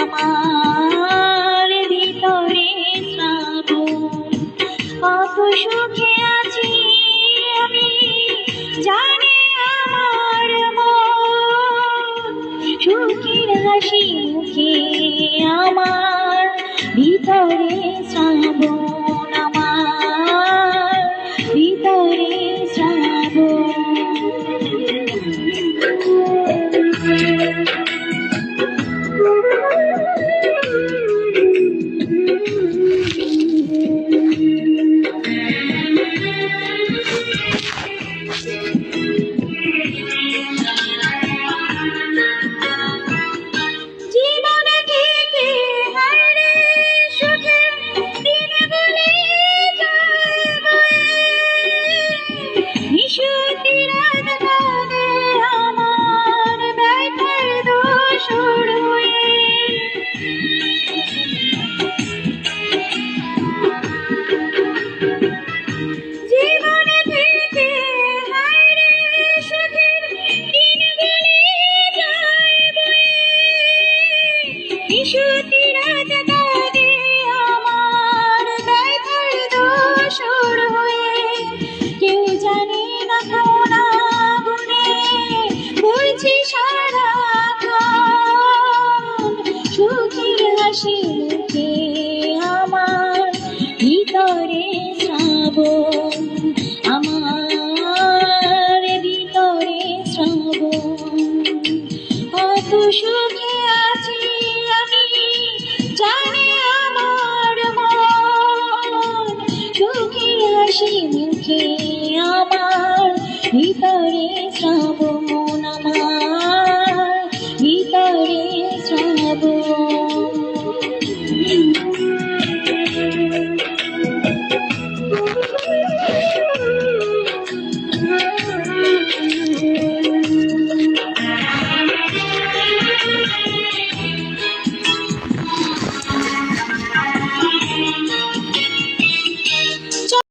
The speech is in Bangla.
আমার ভিতরে শ্রাবণ, কত সুখে আছি আমি জানি আমার মন, সুখের হাসি মুখে আমার ভিতরে শ্রাবণ, আমার ভিতরে শ্রাবণ। কেউ জানে না কোনা গুনে বলছি সারাক্ষণ, সুখের হাসি মুখে আমার ভিতরে শ্রাবণ, আমার ভিতরে শ্রাবণ। কত সুখে আছি আমি জানি আমার মন, সুখের হাসি মুখে আমার ভিতরে শ্রাবণ।